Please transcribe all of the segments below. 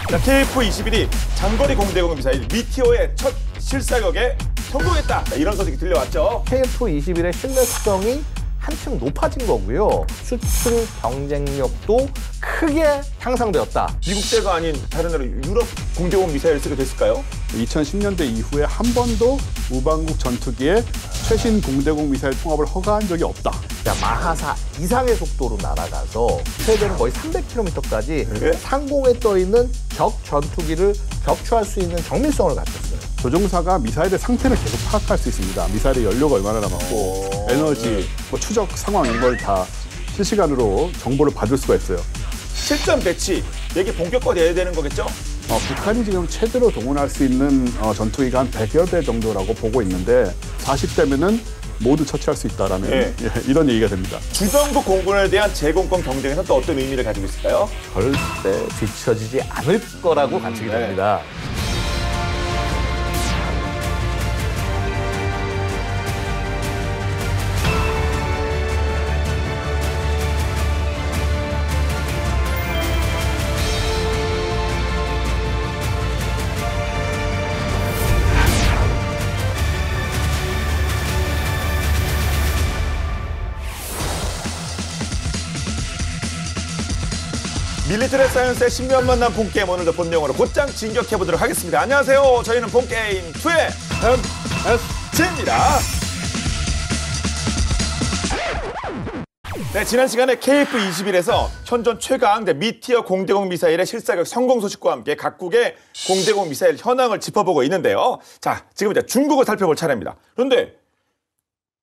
자, KF-21이 장거리 공대공 미사일 미티어의 첫 실사격에 성공했다. 자, 이런 소식이 들려왔죠. KF-21의 신뢰성이 한층 높아진 거고요. 수출 경쟁력도 크게 향상되었다. 미국제가 아닌 다른 나라 유럽 공대공 미사일을 쓰게 됐을까요? 2010년대 이후에 한 번도 우방국 전투기에 최신 공대공 미사일 통합을 허가한 적이 없다. 자, 마하4 이상의 속도로 날아가서 최대는 거의 300km까지 네? 상공에 떠 있는 적 전투기를 격추할 수 있는 정밀성을 갖췄어요. 조종사가 미사일의 상태를 계속 파악할 수 있습니다. 미사일의 연료가 얼마나 남았고, 에너지, 뭐 추적 상황 이런 걸 다 실시간으로 정보를 받을 수가 있어요. 실전 배치, 이게 본격화돼야 되는 거겠죠? 북한이 지금 최대로 동원할 수 있는 전투기가 한 100여 대 정도라고 보고 있는데 40대면은 모두 처치할 수 있다라는 네. 이런 얘기가 됩니다. 주변국 공군에 대한 제공권 경쟁에서 또 어떤 의미를 가지고 있을까요? 절대 뒤처지지 않을 거라고 관측이 됩니다. 밀리터리 사이언스의 신비한 만남 본게임, 오늘도 본영어로 곧장 진격해보도록 하겠습니다. 안녕하세요. 저희는 본게임 2의 MSG입니다. 네, 지난 시간에 KF-21에서 현존 최강 미티어 공대공 미사일의 실사격 성공 소식과 함께 각국의 공대공 미사일 현황을 짚어보고 있는데요. 자, 지금 이제 중국을 살펴볼 차례입니다. 그런데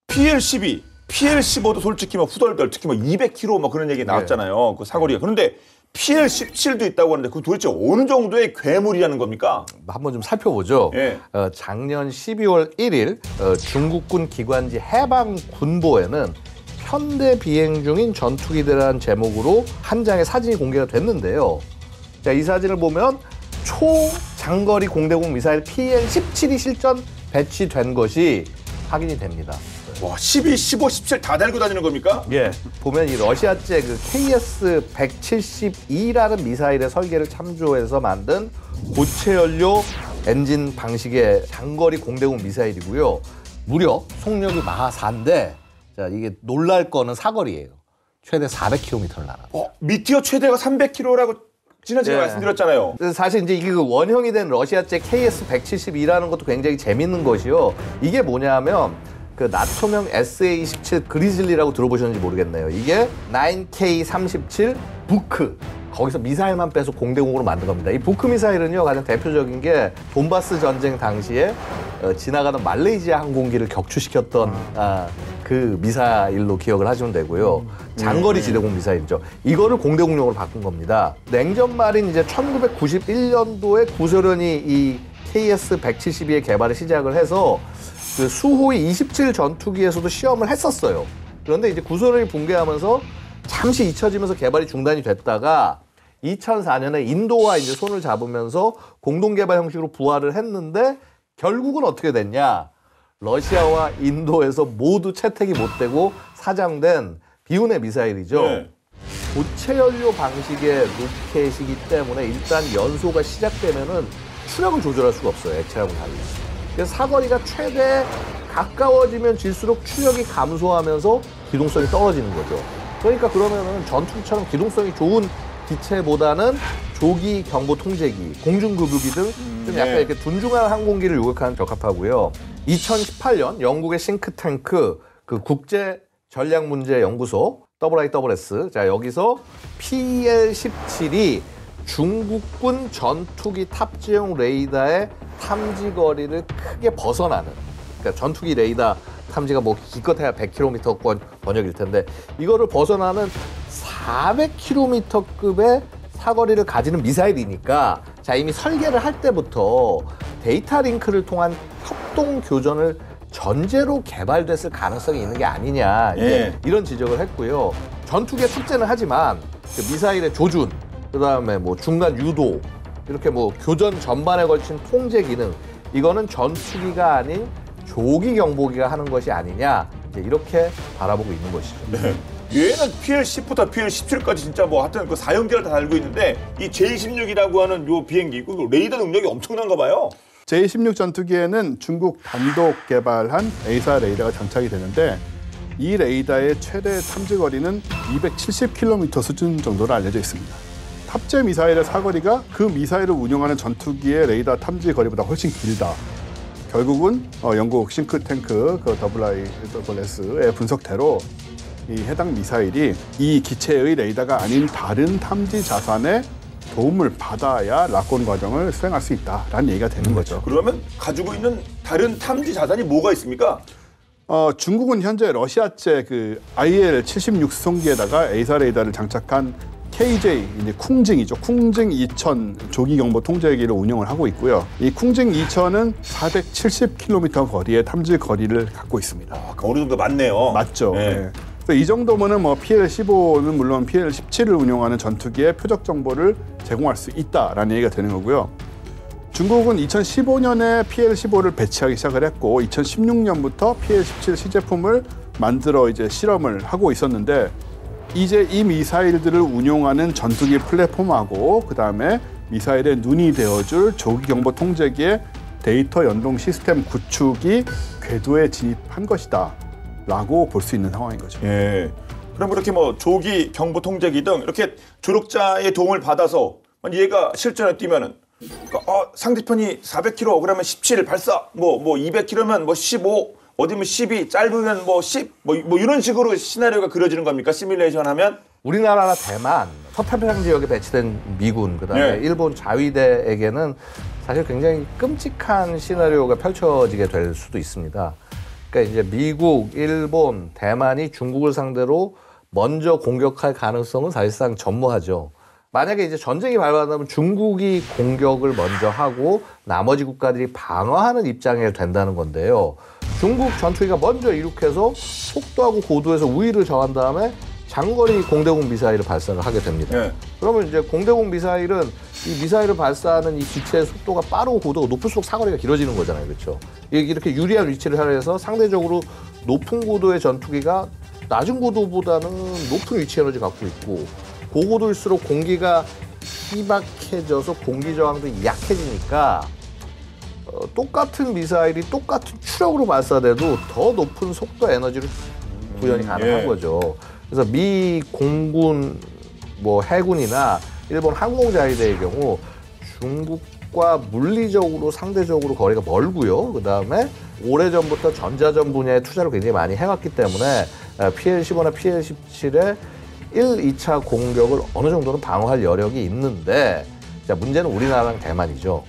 PL-12, PL-15도 솔직히 뭐 후덜덜, 특히 뭐 200km 뭐 그런 얘기 나왔잖아요. 그 사거리가. 그런데 PL-17도 있다고 하는데 그 도대체 어느 정도의 괴물이라는 겁니까? 한번 좀 살펴보죠. 예. 작년 12월 1일 중국군 기관지 해방군보에는 현대 비행 중인 전투기들이라는 제목으로 한 장의 사진이 공개가 됐는데요. 자, 이 사진을 보면 초장거리 공대공 미사일 PL-17이 실전 배치된 것이 확인이 됩니다. 와, 12, 15, 17 다 달고 다니는 겁니까? 예. 보면 이 러시아제 그 KS-172라는 미사일의 설계를 참조해서 만든 고체 연료 엔진 방식의 장거리 공대공 미사일이고요. 무려 속력이 마하4인데, 자, 이게 놀랄 거는 사거리예요. 최대 400km를 날아요. 미티어 최대가 300km라고 지난주에 말씀드렸잖아요. 사실 이제 이게 그 원형이 된 러시아제 KS-172라는 것도 굉장히 재밌는 것이요. 이게 뭐냐면 그 나토명 SA-27 그리즐리라고 들어보셨는지 모르겠네요. 이게 9K-37 부크. 거기서 미사일만 빼서 공대공으로 만든 겁니다. 이 부크 미사일은요, 가장 대표적인 게 돈바스 전쟁 당시에 지나가는 말레이시아 항공기를 격추시켰던 그 미사일로 기억을 하시면 되고요. 장거리 지대공 미사일이죠. 이거를 공대공용으로 바꾼 겁니다. 냉전 말인 이제 1991년도에 구소련이 이 KS-172의 개발을 시작을 해서 그 수호이 27 전투기에서도 시험을 했었어요. 그런데 이제 구소련이 붕괴하면서 잠시 잊혀지면서 개발이 중단이 됐다가 2004년에 인도와 이제 손을 잡으면서 공동 개발 형식으로 부활을 했는데 결국은 어떻게 됐냐? 러시아와 인도에서 모두 채택이 못 되고 사장된 비운의 미사일이죠. 네. 고체 연료 방식의 로켓이기 때문에 일단 연소가 시작되면은 추력을 조절할 수가 없어요. 액체하고 달리. 그래서 사거리가 최대 가까워지면 질수록 추력이 감소하면서 기동성이 떨어지는 거죠. 그러니까 그러면은 전투기처럼 기동성이 좋은 기체보다는 조기 경보 통제기, 공중급유기 등 좀 약간 이렇게 둔중한 항공기를 요격하는 적합하고요. 2018년 영국의 싱크탱크 그 국제 전략 문제 연구소 IISS, 자, 여기서 PL-17이 중국군 전투기 탑재용 레이더의 탐지 거리를 크게 벗어나는, 그러니까 전투기 레이더 탐지가 뭐 기껏해야 100km권 번역일 텐데 이거를 벗어나는 400km급의 사거리를 가지는 미사일이니까, 자, 이미 설계를 할 때부터 데이터 링크를 통한 협동 교전을 전제로 개발됐을 가능성이 있는 게 아니냐, 이런 지적을 했고요. 전투기에 탑재는 하지만 그 미사일의 조준, 그다음에 뭐 중간 유도, 이렇게 뭐 교전 전반에 걸친 통제 기능, 이거는 전투기가 아닌 조기 경보기가 하는 것이 아니냐, 이제 이렇게 바라보고 있는 것이죠. 네. 얘는 PL-10부터 PL-17까지 진짜 뭐 하여튼 그 사형제를 다 달고 있는데 이 J-16이라고 하는 요 비행기 그 레이더 능력이 엄청난가 봐요. J-16 전투기에는 중국 단독 개발한 A사 레이더가 장착이 되는데 이 레이더의 최대 탐지 거리는 270km 수준 정도로 알려져 있습니다. 탑재 미사일의 사거리가 그 미사일을 운용하는 전투기의 레이더 탐지 거리보다 훨씬 길다. 결국은 영국 싱크탱크 그 IISS의 분석대로 이 해당 미사일이 이 기체의 레이더가 아닌 다른 탐지 자산의 도움을 받아야 락온 과정을 수행할 수 있다라는 얘기가 되는 거죠. 그러면 가지고 있는 다른 탐지 자산이 뭐가 있습니까? 중국은 현재 러시아제 그 IL-76 수송기에다가 A사 레이더를 장착한 KJ, 이제 쿵징이죠. 쿵징 2000 조기 경보 통제기를 운영을 하고 있고요. 이 쿵징 2000은 470km 거리의 탐지 거리를 갖고 있습니다. 어느 정도 맞네요. 맞죠. 네. 네. 그래서 이 정도면은 뭐 PL-15는 물론 PL-17을 운용하는 전투기의 표적 정보를 제공할 수 있다라는 얘기가 되는 거고요. 중국은 2015년에 PL-15를 배치하기 시작을 했고 2016년부터 PL-17 시제품을 만들어 이제 실험을 하고 있었는데 이제 이 미사일들을 운용하는 전투기 플랫폼하고 그다음에 미사일의 눈이 되어줄 조기 경보 통제기의 데이터 연동 시스템 구축이 궤도에 진입한 것이다 라고 볼 수 있는 상황인 거죠. 예. 그럼 이렇게 뭐 조기 경보 통제기 등 이렇게 조력자의 도움을 받아서 얘가 실전에 뛰면은 상대편이 400km 그러면 17 발사 뭐 200km면 뭐 15 어디면 12 짧으면 뭐 10 뭐 이런 식으로 시나리오가 그려지는 겁니까? 시뮬레이션 하면? 우리나라나 대만, 서태평양 지역에 배치된 미군, 그다음에 일본 자위대에게는 사실 굉장히 끔찍한 시나리오가 펼쳐지게 될 수도 있습니다. 그러니까 이제 미국, 일본, 대만이 중국을 상대로 먼저 공격할 가능성은 사실상 전무하죠. 만약에 이제 전쟁이 발발하면 중국이 공격을 먼저 하고 나머지 국가들이 방어하는 입장이 된다는 건데요. 중국 전투기가 먼저 이륙해서 속도하고 고도에서 우위를 정한 다음에 장거리 공대공 미사일을 발사를 하게 됩니다. 네. 그러면 이제 공대공 미사일은 이 미사일을 발사하는 이 기체의 속도가 빠르고 고도가 높을수록 사거리가 길어지는 거잖아요. 그렇죠? 이렇게 유리한 위치를 하려서 상대적으로 높은 고도의 전투기가 낮은 고도보다는 높은 위치 에너지 갖고 있고 고고도일수록 공기가 희박해져서 공기 저항도 약해지니까 똑같은 미사일이 똑같은 추력으로 발사돼도 더 높은 속도 에너지를 구현이 가능한 거죠. 그래서 미 공군, 뭐 해군이나 일본 항공자위대의 경우 중국과 물리적으로 상대적으로 거리가 멀고요. 그다음에 오래전부터 전자전 분야에 투자를 굉장히 많이 해왔기 때문에 PL-15나 PL-17에 1, 2차 공격을 어느 정도는 방어할 여력이 있는데 자, 문제는 우리나라랑 대만이죠.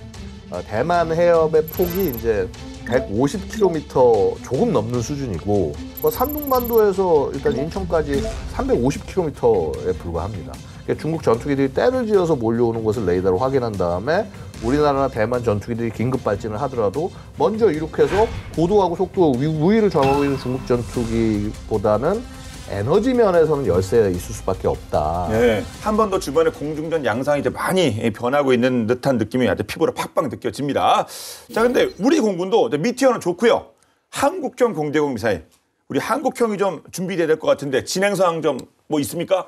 대만 해협의 폭이 이제 150km 조금 넘는 수준이고 산둥반도에서 일단 인천까지 350km에 불과합니다. 그러니까 중국 전투기들이 때를 지어서 몰려오는 것을 레이더로 확인한 다음에 우리나라나 대만 전투기들이 긴급 발진을 하더라도 먼저 이륙해서 고도하고 속도 우위를 점하고 있는 중국 전투기보다는 에너지 면에서는 열세가 있을 수밖에 없다. 네. 한 번 더 주변에 공중전 양상이 이제 많이 변하고 있는 듯한 느낌이 아주 피부로 팍팍 느껴집니다. 자, 근데 우리 공군도 미티어는 좋고요. 한국형 공대공 미사일, 우리 한국형이 좀 준비돼야 될 것 같은데 진행 사항 좀 뭐 있습니까?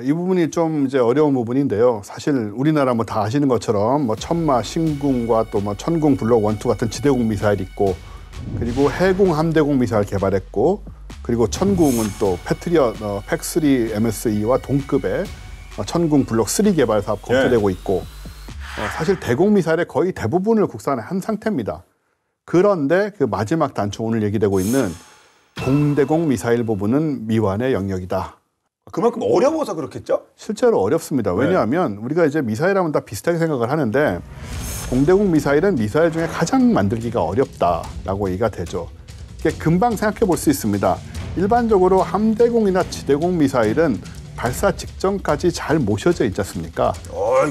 이 부분이 좀 이제 어려운 부분인데요. 사실 우리나라 뭐 다 아시는 것처럼 뭐 천마, 신궁과 또 뭐 천궁 블록 1, 2 같은 지대공 미사일 있고 그리고 해공 함대공 미사일 개발했고 그리고 천궁은 또 패트리엇 팩3 MSE와 동급의 천궁 블록 3 개발 사업 검토되고 있고 사실 대공 미사일의 거의 대부분을 국산한 상태입니다. 그런데 그 마지막 단초 오늘 얘기되고 있는 공대공 미사일 부분은 미완의 영역이다. 그만큼 어려워서 그렇겠죠? 실제로 어렵습니다. 왜냐하면 우리가 이제 미사일하면 다 비슷하게 생각을 하는데 공대공 미사일은 미사일 중에 가장 만들기가 어렵다라고 얘기가 되죠. 이게 금방 생각해 볼 수 있습니다. 일반적으로 함대공이나 지대공 미사일은 발사 직전까지 잘 모셔져 있지 않습니까?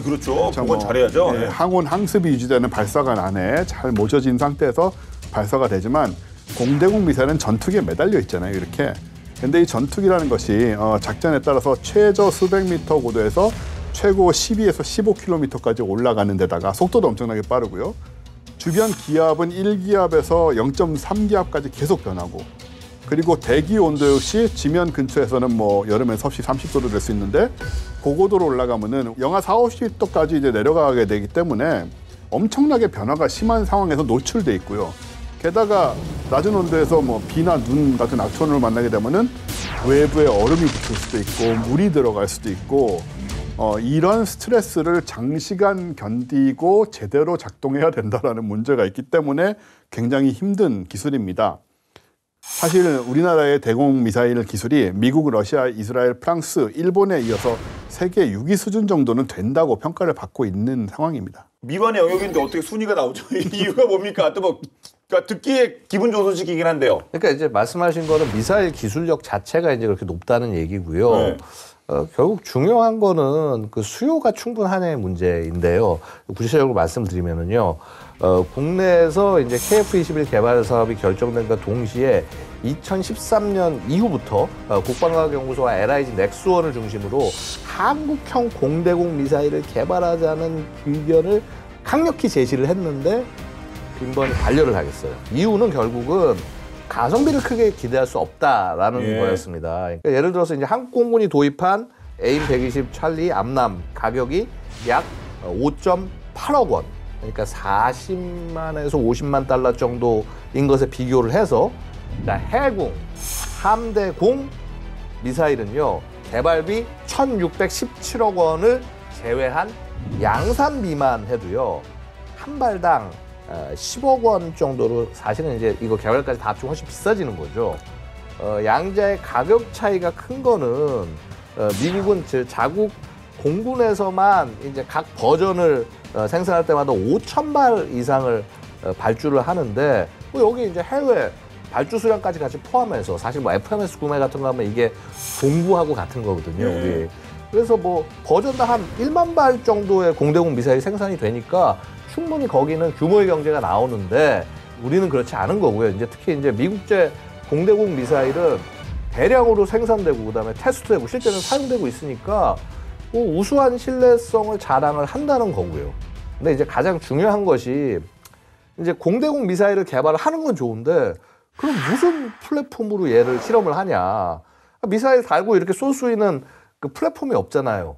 그렇죠. 그건 잘해야죠. 네, 항온 항습이 유지되는 발사관 안에 잘 모셔진 상태에서 발사가 되지만 공대공 미사일은 전투기에 매달려 있잖아요. 이렇게. 근데 이 전투기라는 것이 작전에 따라서 최저 수백 미터 고도에서 최고 12에서 15km까지 올라가는 데다가 속도도 엄청나게 빠르고요. 주변 기압은 1기압에서 0.3기압까지 계속 변하고 그리고 대기 온도 역시 지면 근처에서는 뭐 여름엔 섭씨 30도도 될 수 있는데 고고도로 올라가면은 영하 4, 50도까지 이제 내려가게 되기 때문에 엄청나게 변화가 심한 상황에서 노출돼 있고요. 게다가 낮은 온도에서 뭐 비나 눈 같은 악천후를 만나게 되면은 외부에 얼음이 붙을 수도 있고 물이 들어갈 수도 있고 이런 스트레스를 장시간 견디고 제대로 작동해야 된다라는 문제가 있기 때문에 굉장히 힘든 기술입니다. 사실 우리나라의 대공 미사일 기술이 미국, 러시아, 이스라엘, 프랑스, 일본에 이어서 세계 6위 수준 정도는 된다고 평가를 받고 있는 상황입니다. 미완의 영역인데 어떻게 순위가 나오죠? 이유가 뭡니까? 또 뭐 듣기에 기분 좋은 소식이긴 한데요. 그러니까 이제 말씀하신 거는 미사일 기술력 자체가 이제 그렇게 높다는 얘기고요. 네. 결국 중요한 거는 그 수요가 충분하냐의 문제인데요. 구체적으로 말씀드리면은요, 국내에서 이제 KF-21 개발 사업이 결정된과 동시에 2013년 이후부터 국방과학연구소와 LIG 넥스원을 중심으로 한국형 공대공 미사일을 개발하자는 의견을 강력히 제시를 했는데 빈번히 반려를 하겠어요. 이유는 결국은 가성비를 크게 기대할 수 없다라는 거였습니다. 그러니까 예를 들어서 이제 한국공군이 도입한 AIM 120 찰리 암람 가격이 약 5.8억 원, 그러니까 40만에서 50만 달러 정도인 것에 비교를 해서 해군, 함대공 미사일은요 개발비 1,617억 원을 제외한 양산 미만 해도요 한 발당 10억 원 정도로 사실은 이제 이거 개발까지 다 합치면 훨씬 비싸지는 거죠. 양자의 가격 차이가 큰 거는 미국은 자국 공군에서만 이제 각 버전을 생산할 때마다 5,000발 이상을 발주를 하는데 뭐 여기 이제 해외 발주 수량까지 같이 포함해서 사실 뭐 FMS 구매 같은 거 하면 이게 공구하고 같은 거거든요. 우리. 그래서 뭐 버전당 한 1만 발 정도의 공대공 미사일이 생산이 되니까 충분히 거기는 규모의 경제가 나오는데 우리는 그렇지 않은 거고요. 이제 특히 이제 미국제 공대공 미사일은 대량으로 생산되고 그다음에 테스트되고 실제는 사용되고 있으니까 뭐 우수한 신뢰성을 자랑을 한다는 거고요. 근데 이제 가장 중요한 것이 이제 공대공 미사일을 개발을 하는 건 좋은데 그럼 무슨 플랫폼으로 얘를 실험을 하냐? 미사일 달고 이렇게 쏠 수 있는 그 플랫폼이 없잖아요.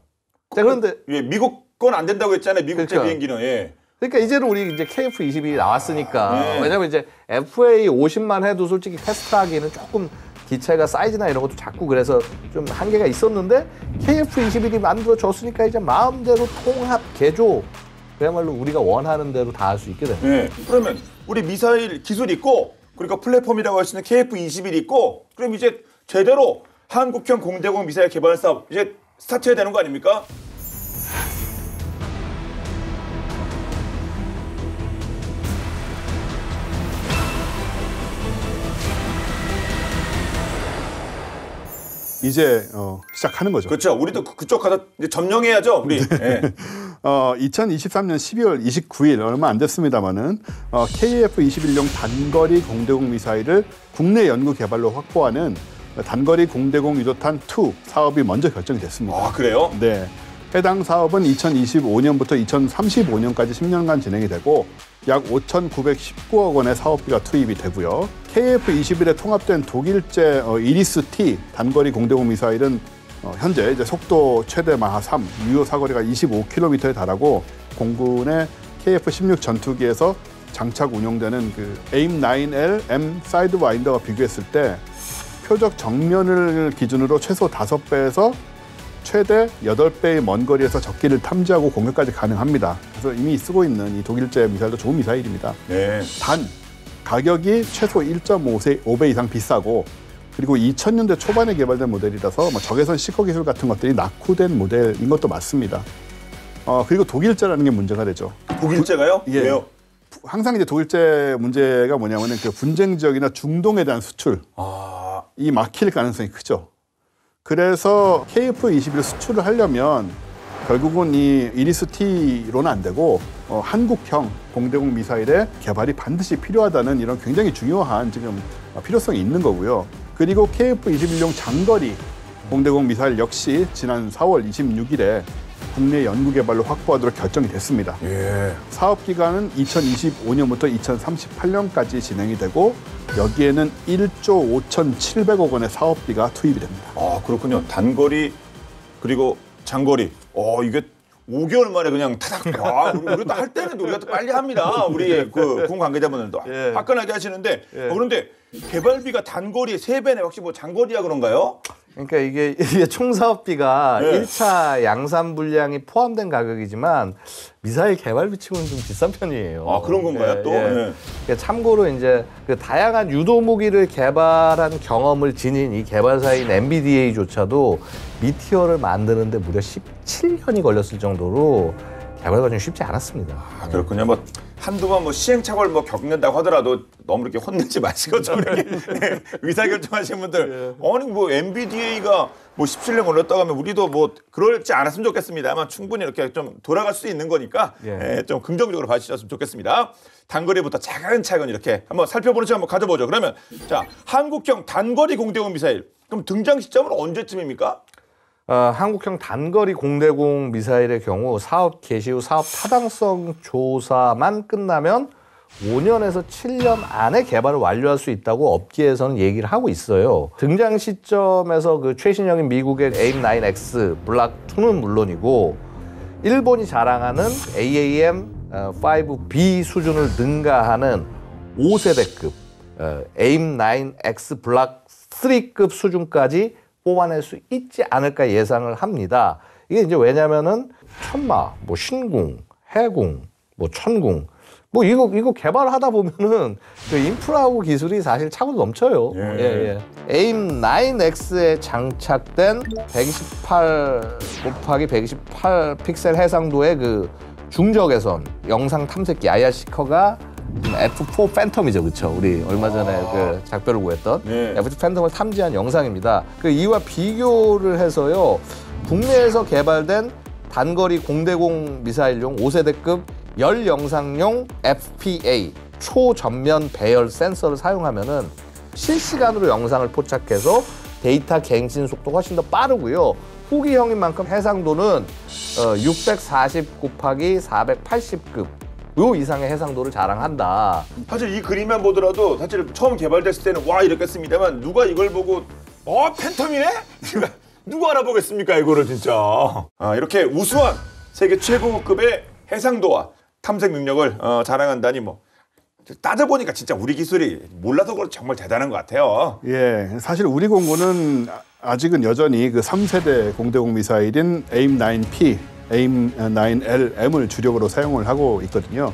자, 그런데 미국 건 안 된다고 했잖아요. 미국제 그러니까. 비행기는. 그러니까 이제는 우리 이제 KF-21이 나왔으니까 왜냐면 이제 FA 50만 해도 솔직히 테스트하기에는 조금 기체가 사이즈나 이런 것도 작고 그래서 좀 한계가 있었는데 KF-21이 만들어졌으니까 이제 마음대로 통합 개조 그야말로 우리가 원하는 대로 다 할 수 있게 됩니다. 네. 그러면 우리 미사일 기술 있고 그러니까 플랫폼이라고 할 수 있는 KF-21 있고 그럼 이제 제대로 한국형 공대공 미사일 개발 사업 이제 스타트해야 되는 거 아닙니까? 이제 시작하는 거죠. 그렇죠. 우리도 그쪽 가서 이제 점령해야죠. 우리. 네. 2023년 12월 29일 얼마 안 됐습니다만은 KF-21용 단거리 공대공 미사일을 국내 연구 개발로 확보하는 단거리 공대공 유도탄 2 사업이 먼저 결정이 됐습니다. 아, 그래요? 네. 해당 사업은 2025년부터 2035년까지 10년간 진행이 되고 약 5,919억 원의 사업비가 투입이 되고요. KF-21에 통합된 독일제 이리스-T 단거리 공대공 미사일은 현재 이제 속도 최대 마하 3, 유효 사거리가 25km에 달하고 공군의 KF-16 전투기에서 장착 운용되는 그 AIM-9L M 사이드와인더와 비교했을 때 표적 정면을 기준으로 최소 5배에서 최대 8배의 먼 거리에서 적기를 탐지하고 공격까지 가능합니다. 그래서 이미 쓰고 있는 이 독일제 미사일도 좋은 미사일입니다. 네. 단 가격이 최소 1.5배 이상 비싸고 그리고 2000년대 초반에 개발된 모델이라서 뭐 적외선 시커 기술 같은 것들이 낙후된 모델인 것도 맞습니다. 그리고 독일제라는 게 문제가 되죠. 독일제가요? 예. 왜요? 항상 이제 독일제 문제가 뭐냐면은 그 분쟁 지역이나 중동에 대한 수출 이 막힐 가능성이 크죠. 그래서 KF-21 수출을 하려면 결국은 이 이리스-T로는 안 되고 한국형 공대공 미사일의 개발이 반드시 필요하다는 이런 굉장히 중요한 지금 필요성이 있는 거고요. 그리고 KF-21용 장거리 공대공 미사일 역시 지난 4월 26일에 국내 연구 개발로 확보하도록 결정이 됐습니다. 예. 사업 기간은 2025년부터 2038년까지 진행이 되고 여기에는 1조 5,700억 원의 사업비가 투입이 됩니다. 아, 그렇군요. 단거리 그리고 장거리. 이게 5개월 만에 그냥 타닥. 우리도 할 때는 우리가 또 빨리 합니다. 우리 그 군 관계자분들도 예. 화끈하게 하시는데 그런데 개발비가 단거리의 3배네. 혹시 뭐 장거리야 그런가요? 그러니까 이게 총사업비가 네. 1차 양산 분량이 포함된 가격이지만 미사일 개발비 치고는 좀 비싼 편이에요. 아, 그런 건가요, 또? 예. 그러니까 참고로 이제 그 다양한 유도 무기를 개발한 경험을 지닌 이 개발사인 MBDA조차도 미티어를 만드는데 무려 17년이 걸렸을 정도로 개발 과정이 쉽지 않았습니다. 아, 그렇군요. 뭐 한두 번 뭐 시행착오를 뭐 겪는다고 하더라도 너무 이렇게 혼내지 마시고 좀 이렇게 의사결정하시는 분들 아니 뭐 MBDA가 뭐 17년 걸렸다고 하면 우리도 뭐 그럴지 않았으면 좋겠습니다만 충분히 이렇게 좀 돌아갈 수 있는 거니까 좀 긍정적으로 봐주셨으면 좋겠습니다. 단거리부터 차근차근 이렇게 한번 살펴보는 시간 한번 가져보죠. 그러면 자, 한국형 단거리 공대공 미사일 그럼 등장 시점은 언제쯤입니까? 한국형 단거리 공대공 미사일의 경우 사업 개시 후 사업 타당성 조사만 끝나면 5년에서 7년 안에 개발을 완료할 수 있다고 업계에서는 얘기를 하고 있어요. 등장 시점에서 그 최신형인 미국의 AIM-9X 블락2는 물론이고 일본이 자랑하는 AAM-5B 수준을 능가하는 5세대급 AIM-9X 블락3급 수준까지 뽑아낼 수 있지 않을까 예상을 합니다. 이게 이제 왜냐면은 천마, 뭐 신궁, 해궁, 뭐 천궁, 뭐 이거 개발하다 보면은 그 인프라하고 기술이 사실 차고 넘쳐요. AIM-9X에 장착된 128 곱하기 128 픽셀 해상도의 그 중적외선 영상 탐색기 IR-시커가 F4 팬텀이죠, 그렇죠? 우리 얼마 전에 그 작별을 구했던 F4 팬텀을 탐지한 영상입니다. 그 이와 비교를 해서요, 국내에서 개발된 단거리 공대공 미사일용 5세대급 열 영상용 FPA 초전면 배열 센서를 사용하면은 실시간으로 영상을 포착해서 데이터 갱신 속도가 훨씬 더 빠르고요. 후기형인 만큼 해상도는 640 곱하기 480급 요 이상의 해상도를 자랑한다. 사실 이 그림만 보더라도 사실 처음 개발됐을 때는 와 이랬겠습니다만 누가 이걸 보고 팬텀이네? 누가 알아보겠습니까 이거를 진짜. 이렇게 우수한 세계 최고급의 해상도와 탐색 능력을 자랑한다니 뭐 따져보니까 진짜 우리 기술이 몰라서 그렇지 정말 대단한 것 같아요. 예, 사실 우리 공군은 아직은 여전히 그 3세대 공대공 미사일인 AIM-9P, AIM-9LM을 주력으로 사용을 하고 있거든요.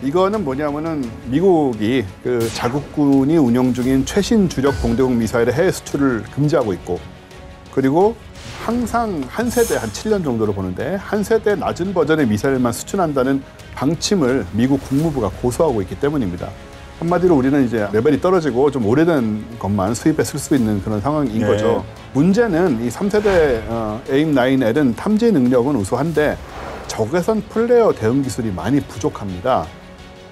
이거는 뭐냐면은 미국이 그 자국군이 운영 중인 최신 주력 공대공 미사일의 해외 수출을 금지하고 있고, 그리고 항상 한 세대 한 7년 정도로 보는데 한 세대 낮은 버전의 미사일만 수출한다는 방침을 미국 국무부가 고수하고 있기 때문입니다. 한마디로 우리는 이제 레벨이 떨어지고 좀 오래된 것만 수입해 쓸 수 있는 그런 상황인 거죠. 문제는 이 3세대 AIM-9L은 탐지 능력은 우수한데 적외선 플레어 대응 기술이 많이 부족합니다.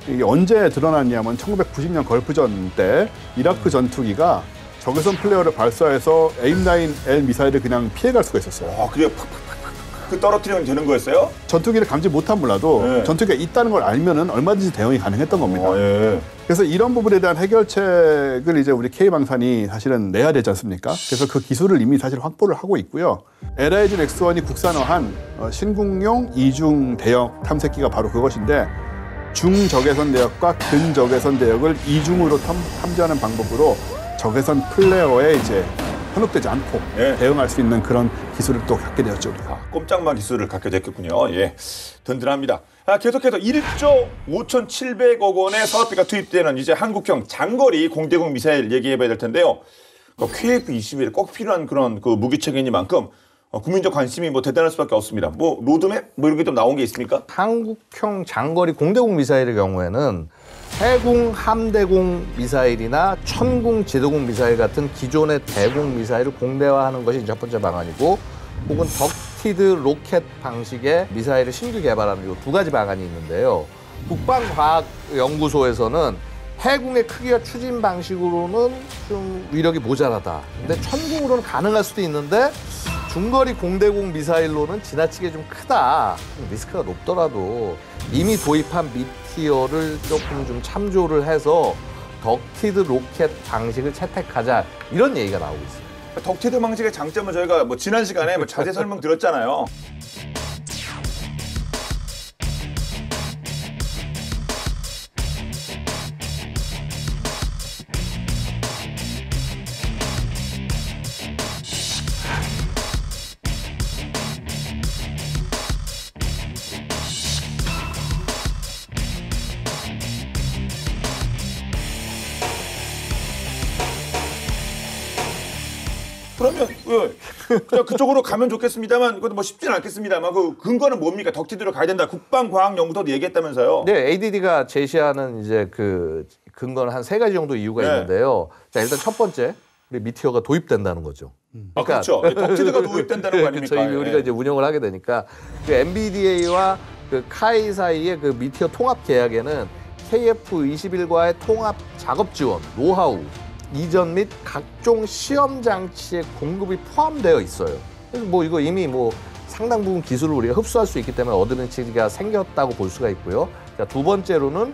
이게 언제 드러났냐면 1990년 걸프전 때 이라크 전투기가 적외선 플레어를 발사해서 AIM-9L 미사일을 그냥 피해갈 수가 있었어요. 그래요? 그 떨어뜨리면 되는 거였어요? 전투기를 감지 못한 몰라도 전투기가 있다는 걸 알면은 얼마든지 대응이 가능했던 겁니다. 그래서 이런 부분에 대한 해결책을 이제 우리 K방산이 사실은 내야 되지 않습니까? 그래서 그 기술을 이미 사실 확보를 하고 있고요. LIG X1이 국산화한 신궁용 이중 대역 탐색기가 바로 그것인데 중적외선 대역과 근적외선 대역을 이중으로 탐지하는 방법으로 적외선 플레어에 이제 현혹되지 않고 대응할 수 있는 그런 기술을 또 갖게 되었죠. 꼼짝마 기술을 갖게 됐겠군요. 든든합니다. 계속해서 1조 5,700억 원의 사업비가 투입되는 이제 한국형 장거리 공대공 미사일 얘기해봐야 될 텐데요. KF-21에 꼭 필요한 그런 그 무기체계이니만큼 국민적 관심이 뭐 대단할 수밖에 없습니다. 뭐 로드맵 뭐 이런 게 좀 나온 게 있습니까? 한국형 장거리 공대공 미사일의 경우에는 해궁 함대공 미사일이나 천궁 지대공 미사일 같은 기존의 대공 미사일을 공대화하는 것이 첫 번째 방안이고, 혹은 덕티드 로켓 방식의 미사일을 신규 개발하는 이 두 가지 방안이 있는데요. 국방과학연구소에서는 해궁의 크기와 추진 방식으로는 좀 위력이 모자라다. 근데 천궁으로는 가능할 수도 있는데 중거리 공대공 미사일로는 지나치게 좀 크다. 리스크가 높더라도 이미 도입한 미티어를 조금 좀 참조를 해서 덕티드 로켓 방식을 채택하자 이런 얘기가 나오고 있어요. 덕티드 방식의 장점은 저희가 뭐 지난 시간에 뭐 자세히 설명드렸잖아요. 그러면 그냥 그쪽으로 가면 좋겠습니다만 그것도 뭐 쉽지는 않겠습니다만 그 근거는 뭡니까? 덕티드로 가야 된다. 국방과학연구소도 얘기했다면서요. 네, ADD가 제시하는 이제 그 근거는 한 3가지 정도 이유가 네. 있는데요. 자, 일단 첫 번째, 우리 미티어가 도입된다는 거죠. 아, 그렇죠. 덕티드가 도입된다는 거 아닙니까? 저희 우리가 예. 이제 운영을 하게 되니까 그 MBDA와 그 카이 사이의 그 미티어 통합 계약에는 KF-21과의 통합 작업 지원, 노하우, 이전 및 각종 시험 장치의 공급이 포함되어 있어요. 그래서 뭐 이거 이미 뭐 상당 부분 기술을 우리가 흡수할 수 있기 때문에 어드밴티지가 생겼다고 볼 수가 있고요. 자, 두 번째로는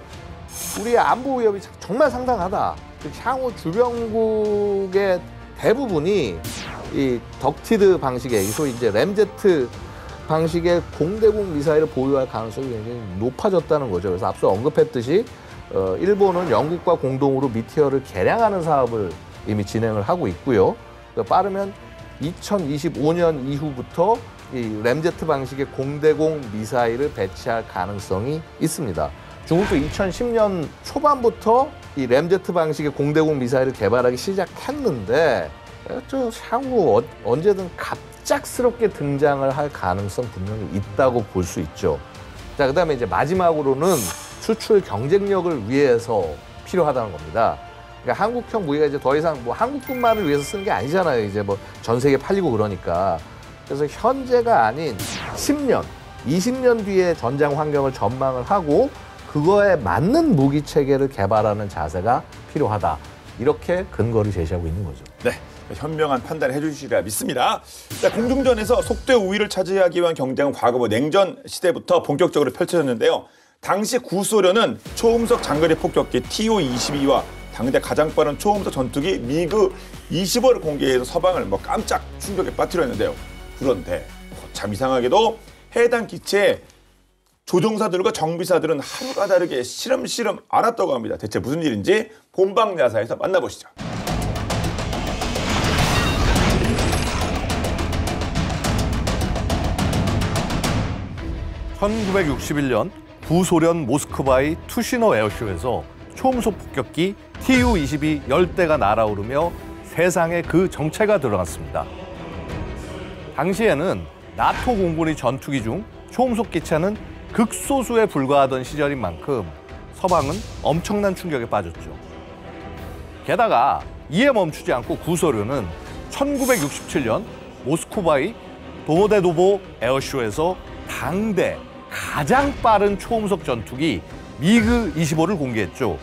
우리의 안보 위협이 정말 상당하다. 향후 주변국의 대부분이 이 덕티드 방식의 소위 이제 램제트 방식의 공대공 미사일을 보유할 가능성이 굉장히 높아졌다는 거죠. 그래서 앞서 언급했듯이 일본은 영국과 공동으로 미티어를 개량하는 사업을 이미 진행을 하고 있고요. 빠르면 2025년 이후부터 이 램제트 방식의 공대공 미사일을 배치할 가능성이 있습니다. 중국도 2010년 초반부터 이 램제트 방식의 공대공 미사일을 개발하기 시작했는데 저 향후 언제든 갑작스럽게 등장을 할 가능성 분명히 있다고 볼 수 있죠. 자, 그다음에 이제 마지막으로는 수출 경쟁력을 위해서 필요하다는 겁니다. 그러니까 한국형 무기가 이제 더 이상 뭐 한국뿐만을 위해서 쓰는 게 아니잖아요. 이제 뭐 전 세계 팔리고 그러니까. 그래서 현재가 아닌 10년, 20년 뒤에 전장 환경을 전망을 하고 그거에 맞는 무기 체계를 개발하는 자세가 필요하다. 이렇게 근거를 제시하고 있는 거죠. 네, 현명한 판단을 해주시리라 믿습니다. 자, 공중전에서 속도의 우위를 차지하기 위한 경쟁은 과거 뭐 냉전 시대부터 본격적으로 펼쳐졌는데요. 당시 구소련은 초음속 장거리 폭격기 TU-22와 당대 가장 빠른 초음속 전투기 미그 25를 공개해서 서방을 뭐 깜짝 충격에 빠뜨렸는데요. 그런데 참 이상하게도 해당 기체의 조종사들과 정비사들은 하루가 다르게 시름시름 앓았다고 합니다. 대체 무슨 일인지 본방야사에서 만나보시죠. 1961년 구소련 모스크바의 투시노 에어쇼에서 초음속 폭격기 TU-22 10대가 날아오르며 세상에 그 정체가 드러났습니다. 당시에는 나토 공군의 전투기 중 초음속 기체는 극소수에 불과하던 시절인 만큼 서방은 엄청난 충격에 빠졌죠. 게다가 이에 멈추지 않고 구소련은 1967년 모스크바의 도모데도보 에어쇼에서 당대 가장 빠른 초음속 전투기 미그 25를 공개했죠.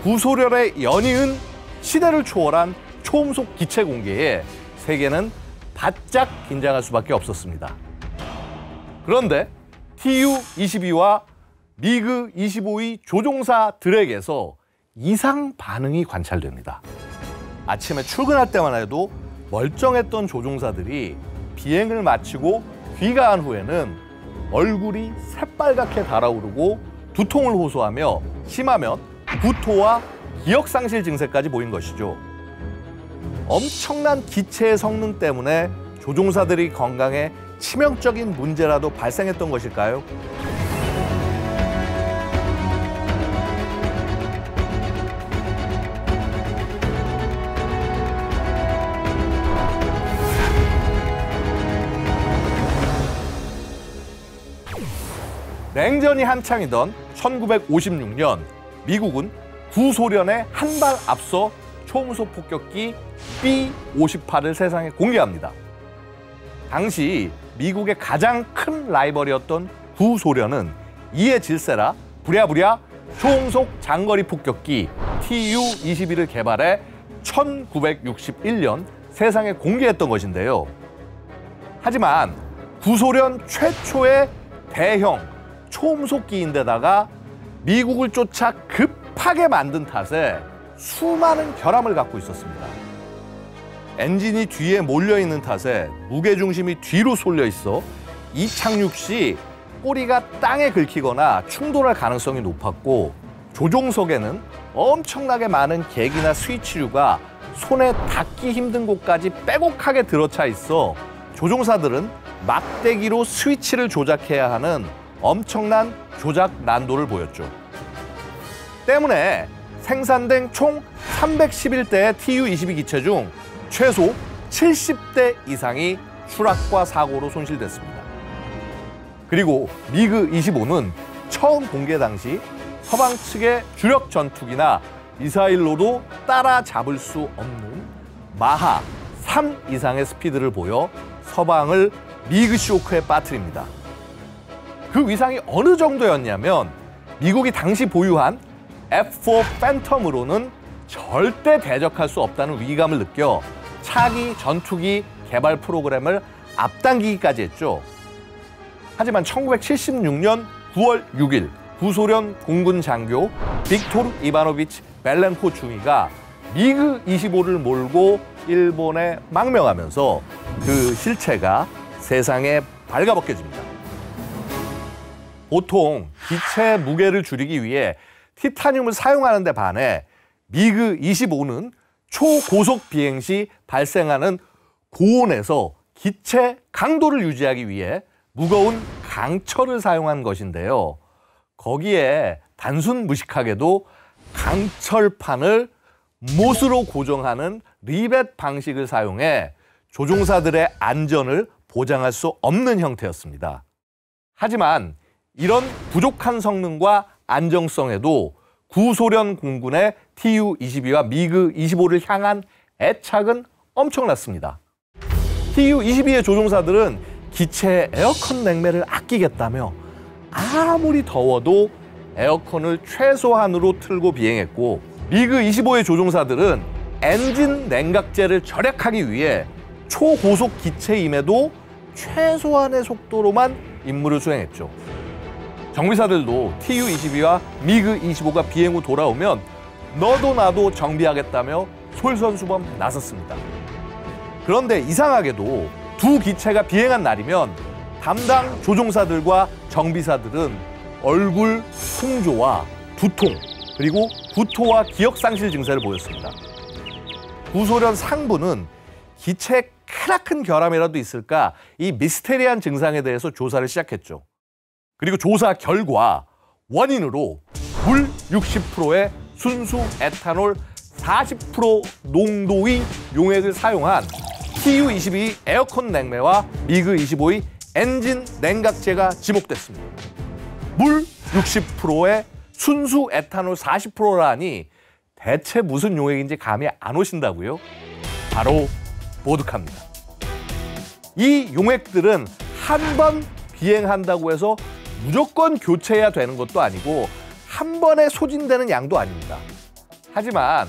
구소련의 연이은 시대를 초월한 초음속 기체 공개에 세계는 바짝 긴장할 수밖에 없었습니다. 그런데 TU-22와 미그 25의 조종사들에게서 이상 반응이 관찰됩니다. 아침에 출근할 때만 해도 멀쩡했던 조종사들이 비행을 마치고 귀가한 후에는 얼굴이 새빨갛게 달아오르고 두통을 호소하며 심하면 구토와 기억상실 증세까지 보인 것이죠. 엄청난 기체의 성능 때문에 조종사들의 건강에 치명적인 문제라도 발생했던 것일까요? 냉전이 한창이던 1956년 미국은 구소련에 한 발 앞서 초음속 폭격기 B-58을 세상에 공개합니다. 당시 미국의 가장 큰 라이벌이었던 구소련은 이에 질세라 부랴부랴 초음속 장거리 폭격기 TU-22를 개발해 1961년 세상에 공개했던 것인데요. 하지만 구소련 최초의 대형 초음속기인데다가 미국을 쫓아 급하게 만든 탓에 수많은 결함을 갖고 있었습니다. 엔진이 뒤에 몰려있는 탓에 무게중심이 뒤로 쏠려 있어 이착륙 시 꼬리가 땅에 긁히거나 충돌할 가능성이 높았고, 조종석에는 엄청나게 많은 객이나 스위치류가 손에 닿기 힘든 곳까지 빼곡하게 들어차 있어 조종사들은 막대기로 스위치를 조작해야 하는 엄청난 조작 난도를 보였죠. 때문에 생산된 총 311대의 TU-22 기체 중 최소 70대 이상이 추락과 사고로 손실됐습니다. 그리고 미그-25는 처음 공개 당시 서방 측의 주력 전투기나 미사일로도 따라잡을 수 없는 마하 3 이상의 스피드를 보여 서방을 미그 쇼크에 빠뜨립니다. 그 위상이 어느 정도였냐면 미국이 당시 보유한 F4 팬텀으로는 절대 대적할 수 없다는 위기감을 느껴 차기 전투기 개발 프로그램을 앞당기기까지 했죠. 하지만 1976년 9월 6일 구소련 공군 장교 빅토르 이바노비치 벨렌코 중위가 미그-25를 몰고 일본에 망명하면서 그 실체가 세상에 발가벗겨집니다. 보통 기체 무게를 줄이기 위해 티타늄을 사용하는 데 반해 미그-25는 초고속 비행 시 발생하는 고온에서 기체 강도를 유지하기 위해 무거운 강철을 사용한 것인데요. 거기에 단순 무식하게도 강철판을 못으로 고정하는 리벳 방식을 사용해 조종사들의 안전을 보장할 수 없는 형태였습니다. 하지만 이런 부족한 성능과 안정성에도 구소련 공군의 TU-22와 미그-25를 향한 애착은 엄청났습니다. TU-22의 조종사들은 기체의 에어컨 냉매를 아끼겠다며 아무리 더워도 에어컨을 최소한으로 틀고 비행했고, 미그-25의 조종사들은 엔진 냉각제를 절약하기 위해 초고속 기체임에도 최소한의 속도로만 임무를 수행했죠. 정비사들도 TU-22와 미그-25가 비행 후 돌아오면 너도 나도 정비하겠다며 솔선수범 나섰습니다. 그런데 이상하게도 두 기체가 비행한 날이면 담당 조종사들과 정비사들은 얼굴 홍조와 두통, 그리고 구토와 기억상실 증세를 보였습니다. 구소련 상부는 기체에 크나큰 결함이라도 있을까 이 미스테리한 증상에 대해서 조사를 시작했죠. 그리고 조사 결과 원인으로 물 60%의 순수 에탄올 40% 농도의 용액을 사용한 TU-22 에어컨 냉매와 미그-25의 엔진 냉각제가 지목됐습니다. 물 60%의 순수 에탄올 40%라니 대체 무슨 용액인지 감이 안 오신다고요? 바로 보드카입니다. 이 용액들은 한 번 비행한다고 해서 무조건 교체해야 되는 것도 아니고 한 번에 소진되는 양도 아닙니다. 하지만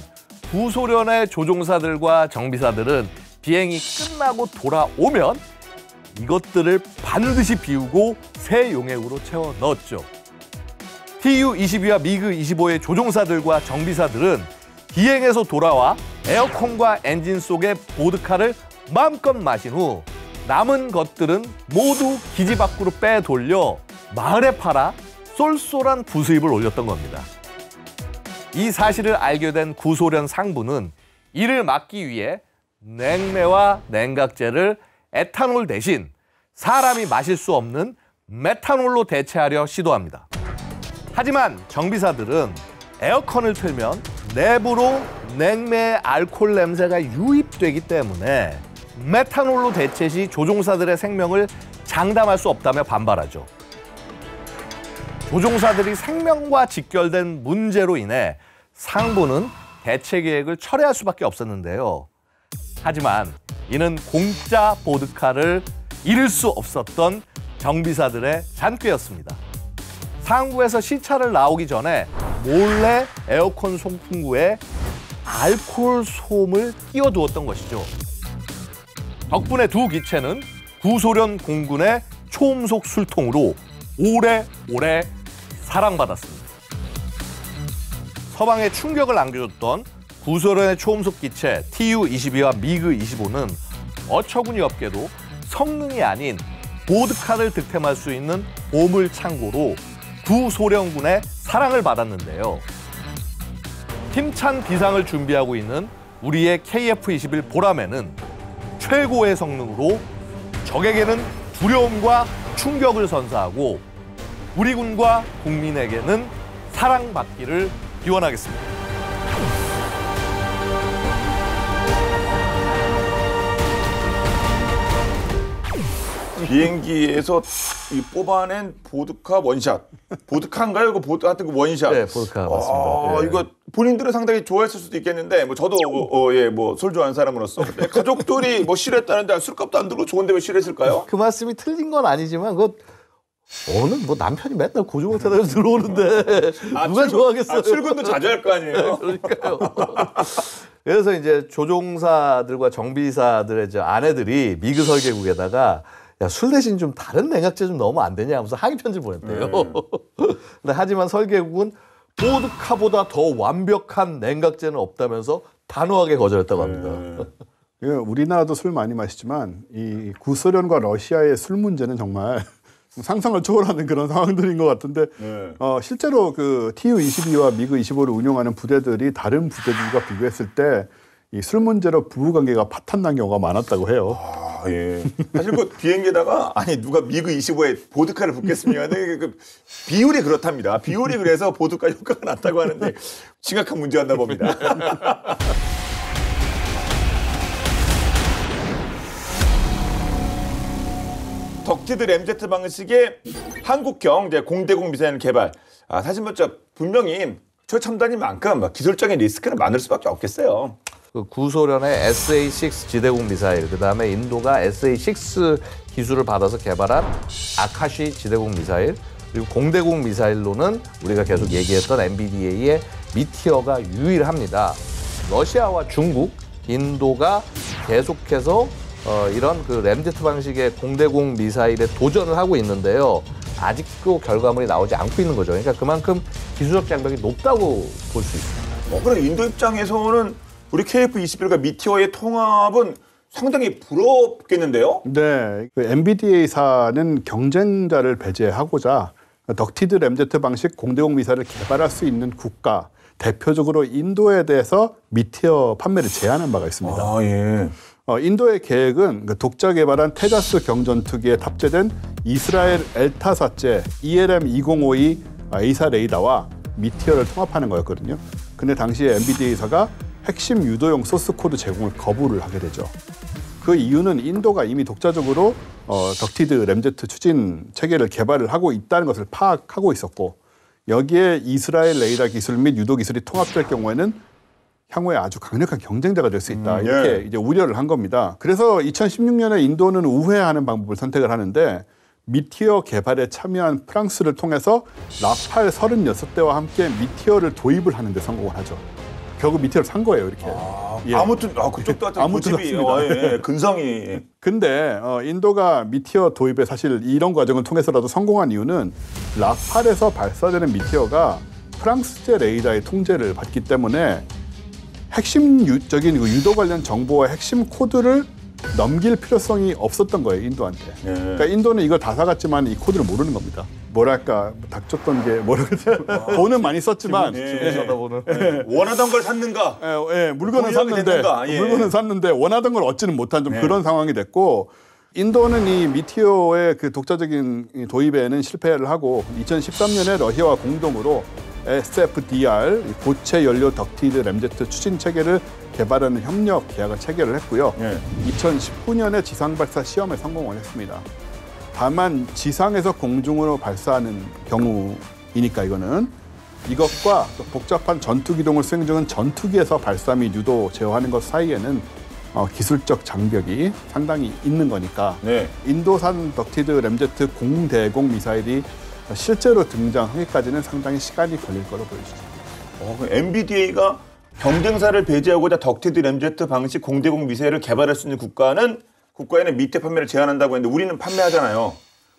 구소련의 조종사들과 정비사들은 비행이 끝나고 돌아오면 이것들을 반드시 비우고 새 용액으로 채워 넣었죠. TU-22와 미그-25의 조종사들과 정비사들은 비행에서 돌아와 에어컨과 엔진 속의 보드카를 마음껏 마신 후 남은 것들은 모두 기지 밖으로 빼돌려 마을에 팔아 쏠쏠한 부수입을 올렸던 겁니다. 이 사실을 알게 된 구소련 상부는 이를 막기 위해 냉매와 냉각제를 에탄올 대신 사람이 마실 수 없는 메탄올로 대체하려 시도합니다. 하지만 정비사들은 에어컨을 틀면 내부로 냉매의 알코올 냄새가 유입되기 때문에 메탄올로 대체 시 조종사들의 생명을 장담할 수 없다며 반발하죠. 조종사들이 생명과 직결된 문제로 인해 상부는 대체 계획을 철회할 수밖에 없었는데요. 하지만 이는 공짜 보드카를 잃을 수 없었던 정비사들의 잔꾀였습니다. 상부에서 시차를 나오기 전에 몰래 에어컨 송풍구에 알코올 솜을 끼워두었던 것이죠. 덕분에 두 기체는 구소련 공군의 초음속 술통으로 오래오래 사랑받았습니다. 서방에 충격을 안겨줬던 구소련의 초음속 기체 TU-22와 미그-25는 어처구니없게도 성능이 아닌 보드카를 득템할 수 있는 보물 창고로 구소련군의 사랑을 받았는데요. 힘찬 비상을 준비하고 있는 우리의 KF-21 보라매는 최고의 성능으로 적에게는 두려움과 충격을 선사하고 우리 군과 국민에게는 사랑받기를 기원하겠습니다. 비행기에서 이 뽑아낸 보드카 원샷. 보드카인가요? 하여튼 그 원샷. 네, 보드카 맞습니다. 예. 이거 본인들은 상당히 좋아했을 수도 있겠는데, 뭐 저도 술 좋아하는 사람으로서 근데 가족들이 뭐 싫어했다는데 술값도 안 들고 좋은데 왜 싫어했을까요? 그 말씀이 틀린 건 아니지만 뭐 남편이 맨날 고주망태다가 들어오는데 누가 좋아하겠어요? 출근도 자주 할 거 아니에요? 그러니까요. 그래서 이제 조종사들과 정비사들의 아내들이 미그 설계국에다가 야, 술 대신 좀 다른 냉각제 좀 넣으면 안 되냐 하면서 항의 편지를 보냈대요. 근데 하지만 설계국은 보드카보다 더 완벽한 냉각제는 없다면서 단호하게 거절했다고 합니다. 우리나라도 술 많이 마시지만 이 구소련과 러시아의 술 문제는 정말 상상을 초월하는 그런 상황들인 것 같은데 실제로 그 TU-22와 미그-25를 운용하는 부대들이 다른 부대들과 비교했을 때 이 술 문제로 부부관계가 파탄난 경우가 많았다고 해요. 예. 사실 그 비행기에다가 누가 미그-25에 보드카를 붓겠습니까? 근데 그 비율이 그렇답니다. 비율이 그래서 보드카 효과가 났다고 하는데 심각한 문제였나 봅니다. 덕티드 램제트 방식의 한국형 공대공 미사일 개발. 사실 분명히 최첨단인 만큼 기술적인 리스크는 많을 수밖에 없겠어요. 그 구소련의 SA-6 지대공 미사일, 그다음에 인도가 SA-6 기술을 받아서 개발한 아카시 지대공 미사일, 그리고 공대공 미사일로는 우리가 계속 얘기했던 MBDA의 미티어가 유일합니다. 러시아와 중국, 인도가 계속해서 이런 그 램제트 방식의 공대공 미사일에 도전을 하고 있는데요. 아직도 결과물이 나오지 않고 있는 거죠. 그러니까 그만큼 기술적 장벽이 높다고 볼 수 있습니다. 그럼 인도 입장에서는 우리 KF-21과 미티어의 통합은 상당히 부럽겠는데요? 네, 그 MBDA사는 경쟁자를 배제하고자 덕티드 램제트 방식 공대공 미사일을 개발할 수 있는 국가, 대표적으로 인도에 대해서 미티어 판매를 제한한 바가 있습니다. 예. 인도의 계획은 독자 개발한 테자스 경전투기에 탑재된 이스라엘 엘타사제 ELM-2052 A사 레이더와 미티어를 통합하는 거였거든요. 근데 당시에 MBDA사가 핵심 유도용 소스 코드 제공을 거부를 하게 되죠. 그 이유는 인도가 이미 독자적으로 덕티드 램제트 추진 체계를 개발을 하고 있다는 것을 파악하고 있었고, 여기에 이스라엘 레이더 기술 및 유도 기술이 통합될 경우에는 향후에 아주 강력한 경쟁자가 될 수 있다. 이렇게 이제 우려를 한 겁니다. 그래서 2016년에 인도는 우회하는 방법을 선택을 하는데, 미티어 개발에 참여한 프랑스를 통해서 라팔 36대와 함께 미티어를 도입을 하는 데 성공을 하죠. 결국 미티어를 산 거예요, 이렇게. 아무튼 그쪽도 하여튼 고집이 근성이. 근데 인도가 미티어 도입에 사실 이런 과정을 통해서라도 성공한 이유는 라팔에서 발사되는 미티어가 프랑스제 레이더의 통제를 받기 때문에 핵심적인 유도 관련 정보와 핵심 코드를 넘길 필요성이 없었던 거예요, 인도한테. 그러니까 인도는 이걸 다 사갔지만 이 코드를 모르는 겁니다. 뭐랄까, 닥쳤던 게 돈은 많이 썼지만 원하던 걸 샀는가? 물건은 샀는데 원하던 걸 얻지는 못한 좀 그런 상황이 됐고, 인도는 이 미티어의 그 독자적인 도입에는 실패를 하고 2013년에 러시아와 공동으로 SFDR 고체 연료 덕티드 램제트 추진 체계를 개발하는 협력 계약을 체결을 했고요. 2019년에 지상 발사 시험에 성공을 했습니다. 다만 지상에서 공중으로 발사하는 경우이니까 이것과 복잡한 전투 기동을 수행 중인 전투기에서 발사 및 유도 제어하는 것 사이에는 기술적 장벽이 상당히 있는 거니까 인도산 덕티드 램제트 공대공 미사일이 실제로 등장하기까지는 상당히 시간이 걸릴 거로 보여지죠. MBDA가 경쟁사를 배제하고자 덕티드 램제트 방식 공대공 미사일을 개발할 수 있는 국가는 국가에는 미퇴 판매를 제한한다고 했는데 우리는 판매하잖아요.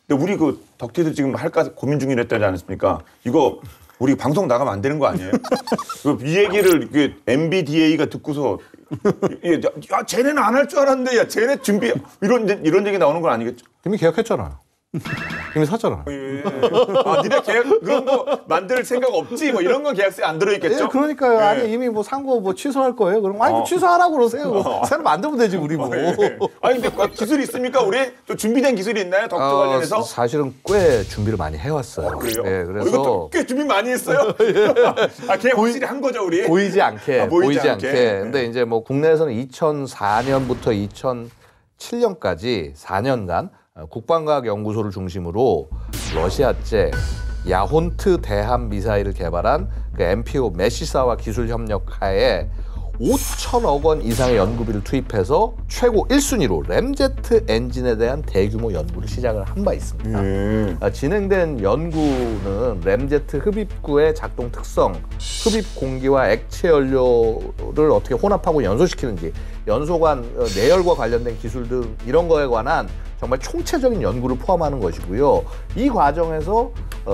근데 우리 그 덕티도 지금 할까 고민 중이랬다지 않습니까? 이거 우리 방송 나가면 안 되는 거 아니에요? 이 얘기를 MBDA가 듣고서 야 쟤네는 안 할 줄 알았는데 야 쟤네 준비 이런 얘기 나오는 건 아니겠죠? 이미 계약했잖아요. 이미 샀잖아요. 예. 아, 니네 계약 그런 거 만들 생각 없지? 뭐 이런 건 계약서에 안 들어있겠죠? 예, 그러니까요. 예. 아니 이미 뭐 산 거 뭐 취소할 거예요. 그럼 아니 취소하라고 그러세요. 새로 만들면 되지 우리 뭐. 예. 아니 근데 기술이 있습니까? 우리 또 준비된 기술이 있나요? 덕트 관련해서? 사실은 꽤 준비를 많이 해왔어요. 그래요? 예, 그래서 이것도 꽤 준비 많이 했어요? 아, 계약 확실히 한 거죠, 우리? 보이지 않게, 보이지 않게. 근데 이제 뭐 국내에서는 2004년부터 2007년까지 4년간 국방과학연구소를 중심으로 러시아제 야혼트 대함 미사일을 개발한 그 MPO 메시사와 기술 협력하에 5천억 원 이상의 연구비를 투입해서 최고 1순위로 램제트 엔진에 대한 대규모 연구를 시작을 한 바 있습니다. 진행된 연구는 램제트 흡입구의 작동 특성, 흡입 공기와 액체 연료를 어떻게 혼합하고 연소시키는지, 연소관 내열과 관련된 기술 등 이런 거에 관한 정말 총체적인 연구를 포함하는 것이고요. 이 과정에서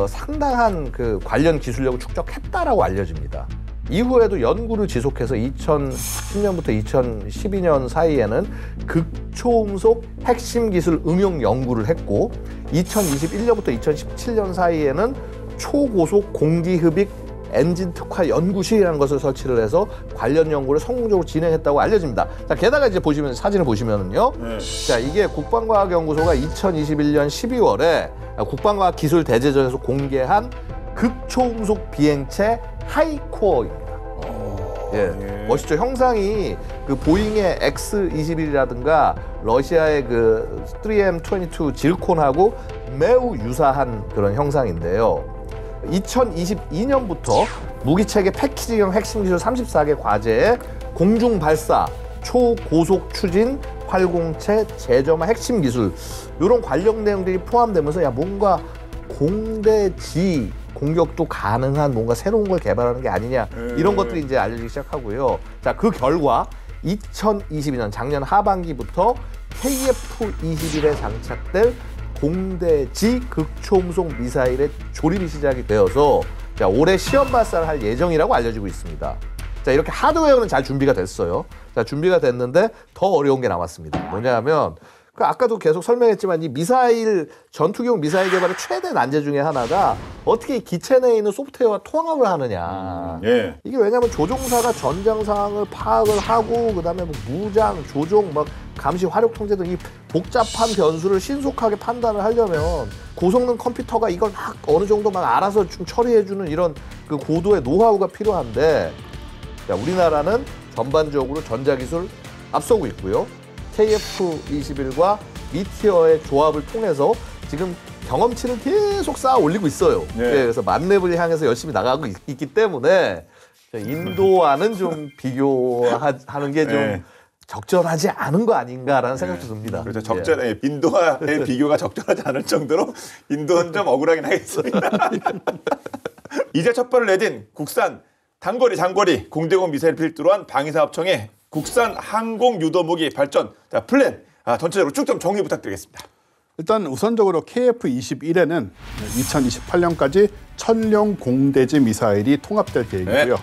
상당한 그 관련 기술력을 축적했다라고 알려집니다. 이후에도 연구를 지속해서 2010년부터 2012년 사이에는 극초음속 핵심 기술 응용 연구를 했고 2021년부터 2017년 사이에는 초고속 공기흡입 엔진 특화 연구실이라는 것을 설치를 해서 관련 연구를 성공적으로 진행했다고 알려집니다. 자, 게다가 이제 보시면 사진을 보시면은요. 자, 이게 국방과학연구소가 2021년 12월에 국방과학기술대제전에서 공개한 극초음속 비행체 하이코어입니다. 예, 멋있죠. 형상이 그 보잉의 X-21이라든가 러시아의 그 3M22 질콘하고 매우 유사한 그런 형상인데요. 2022년부터 무기체계 패키지형 핵심 기술 34개 과제에 공중 발사, 초고속 추진, 활공체, 재점화 핵심 기술 이런 관련 내용들이 포함되면서 야 뭔가 공대지 공격도 가능한 뭔가 새로운 걸 개발하는 게 아니냐 이런 것들이 이제 알려지기 시작하고요. 자, 그 결과 2022년 작년 하반기부터 KF-21에 장착될 공대지 극초음속 미사일의 조립이 시작이 되어서 자, 올해 시험 발사를 할 예정이라고 알려지고 있습니다. 자, 이렇게 하드웨어는 잘 준비가 됐어요. 자, 준비가 됐는데 더 어려운 게 남았습니다. 뭐냐면 그 아까도 계속 설명했지만 이 미사일 전투기용 미사일 개발의 최대 난제 중에 하나가 어떻게 기체 내에 있는 소프트웨어와 통합을 하느냐. 예. 이게 왜냐하면 조종사가 전장 상황을 파악을 하고 그다음에 뭐 무장, 조종, 막 감시, 화력 통제 등 이 복잡한 변수를 신속하게 판단을 하려면 고성능 컴퓨터가 이걸 막 어느 정도 막 알아서 좀 처리해주는 이런 그 고도의 노하우가 필요한데 자, 우리나라는 전반적으로 전자기술 앞서고 있고요. KF-21과 미티어의 조합을 통해서 지금 경험치를 계속 쌓아 올리고 있어요. 네. 예, 그래서 만렙을 향해서 열심히 나가고 있기 때문에 인도와는 좀 비교하는 게 좀 네. 적절하지 않은 거 아닌가라는 생각도 듭니다. 그래서 인도와의 비교가 적절하지 않을 정도로 인도는 좀 억울하긴 하겠습니다. 이제 첫 발을 내딘 국산 단거리, 장거리 공대공 미사일 필두로 한 방위사업청의 국산 항공 유도무기 발전 플랜 전체적으로 쭉 좀 정리 부탁드리겠습니다. 일단 우선적으로 KF-21에는 2028년까지 천령 공대지 미사일이 통합될 계획이고요. 네.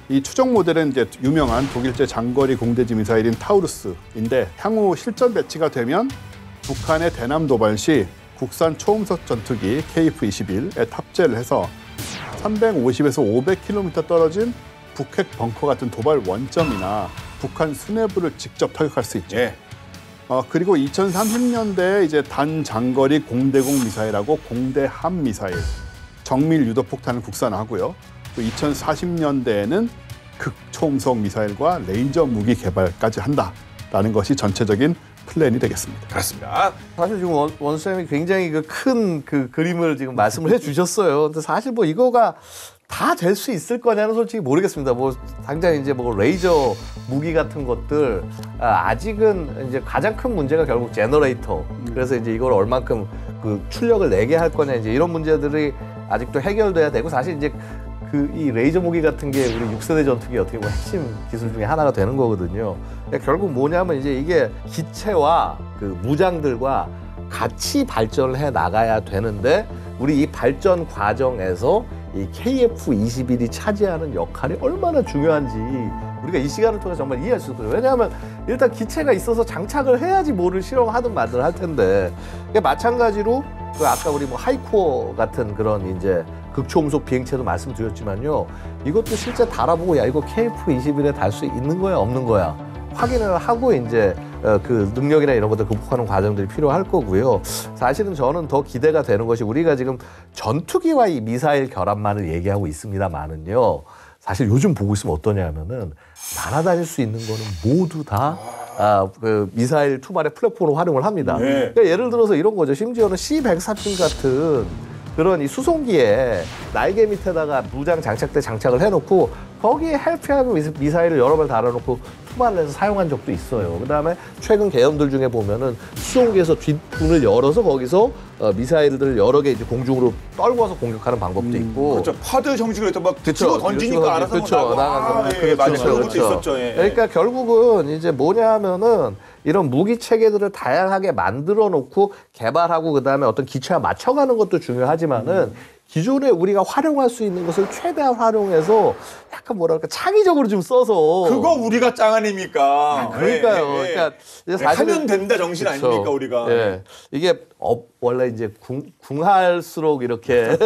이 추정 모델은 이제 유명한 독일제 장거리 공대지 미사일인 타우루스인데 향후 실전 배치가 되면 북한의 대남 도발 시 국산 초음속 전투기 KF-21에 탑재를 해서 350에서 500km 떨어진 북핵 벙커 같은 도발 원점이나 북한 수뇌부를 직접 타격할 수 있죠. 예. 그리고 2030년대에 이제 단장거리 공대공 미사일하고 공대함 미사일, 정밀 유도 폭탄을 국산화하고요. 또 2040년대에는 극초음속 미사일과 레이저 무기 개발까지 한다라는 것이 전체적인 플랜이 되겠습니다. 그렇습니다. 사실 지금 원수님이 굉장히 그 큰 그 그림을 지금 말씀을 해주셨어요. 근데 사실 뭐 이거가 다 될 수 있을 거냐는 솔직히 모르겠습니다. 뭐 당장 이제 뭐 레이저 무기 같은 것들 아직은 이제 가장 큰 문제가 결국 제너레이터. 그래서 이제 이걸 얼만큼 그 출력을 내게 할 거냐 이제 이런 문제들이 아직도 해결돼야 되고 사실 이제 이 레이저 무기 같은 게 우리 6세대 전투기 어떻게 보면 핵심 기술 중에 하나가 되는 거거든요. 그러니까 결국 뭐냐면 이제 이게 기체와 그 무장들과 같이 발전을 해 나가야 되는데 우리 이 발전 과정에서 이 KF-21이 차지하는 역할이 얼마나 중요한지 우리가 이 시간을 통해 정말 이해할 수 있어요. 왜냐하면 일단 기체가 있어서 장착을 해야지 뭐를 실험하든 말든 할 텐데 마찬가지로 그 아까 우리 뭐 하이코어 같은 그런 이제 극초음속 비행체도 말씀드렸지만요. 이것도 실제 달아보고 야 이거 KF-21에 달 수 있는 거야 없는 거야 확인을 하고 이제 그 능력이나 이런 것들 극복하는 과정들이 필요할 거고요. 사실은 저는 더 기대가 되는 것이 우리가 지금 전투기와 이 미사일 결합만을 얘기하고 있습니다만은요. 사실 요즘 보고 있으면 어떠냐면은 날아다닐 수 있는 거는 모두 다 그 미사일 투발의 플랫폼으로 활용을 합니다. 네. 그러니까 예를 들어서 이런 거죠. 심지어는 C-130 같은 그런 이 수송기에 날개 밑에다가 무장 장착대 장착을 해놓고 거기에 헬프하는 미사일을 여러 발 달아놓고 투발을 해서 사용한 적도 있어요. 그다음에 최근 계엄들 중에 보면은 수송기에서 뒷문을 열어서 거기서 미사일들을 여러 개 이제 공중으로 떨궈서 공격하는 방법도 있고. 그렇죠. 파드 형식으로 해서 막 그쵸. 집어 던지니까 알아서 그쵸. 나가. 나가서. 예, 맞아요. 그쵸. 그런 것도 그쵸. 있었죠. 예. 그러니까 결국은 이제 뭐냐면은 이런 무기 체계들을 다양하게 만들어 놓고 개발하고 그다음에 어떤 기체와 맞춰가는 것도 중요하지만은 기존에 우리가 활용할 수 있는 것을 최대한 활용해서 약간 뭐랄까 창의적으로 좀 써서 그거 우리가 짱 아닙니까? 그러니까요. 예, 예. 그러니까 이제 예, 사실은 하면 된다 정신 그쵸. 아닙니까 우리가? 예. 이게 원래 이제 궁할수록 이렇게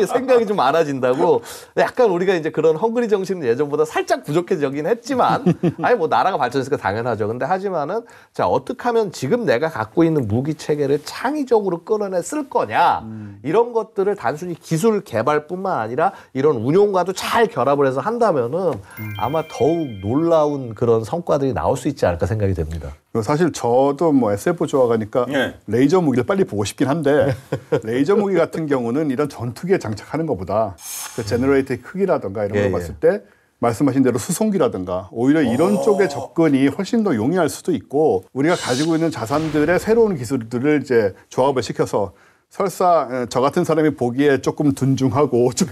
생각이 좀 많아진다고 약간 우리가 이제 그런 헝그리 정신은 예전보다 살짝 부족해지긴 했지만 아니 뭐 나라가 발전했으니까 당연하죠. 근데 하지만은 자 어떻게 하면 지금 내가 갖고 있는 무기 체계를 창의적으로 끌어내 쓸 거냐 이런 것들을 단순히 기술 개발뿐만 아니라 이런 운용과도 잘 결합을 해서 한다면은 아마 더욱 놀라운 그런 성과들이 나올 수 있지 않을까 생각이 됩니다. 사실 저도 뭐 SF 좋아하니까 예. 레이저 무기를 빨리 보고 싶긴 한데 레이저 무기 같은 경우는 이런 전투기에 장착하는 것보다 그 제너레이터의 크기라든가 이런 걸 봤을 때 말씀하신 대로 수송기라든가 오히려 이런 쪽의 접근이 훨씬 더 용이할 수도 있고 우리가 가지고 있는 자산들의 새로운 기술들을 이제 조합을 시켜서 설사 저 같은 사람이 보기에 조금 둔중하고 좀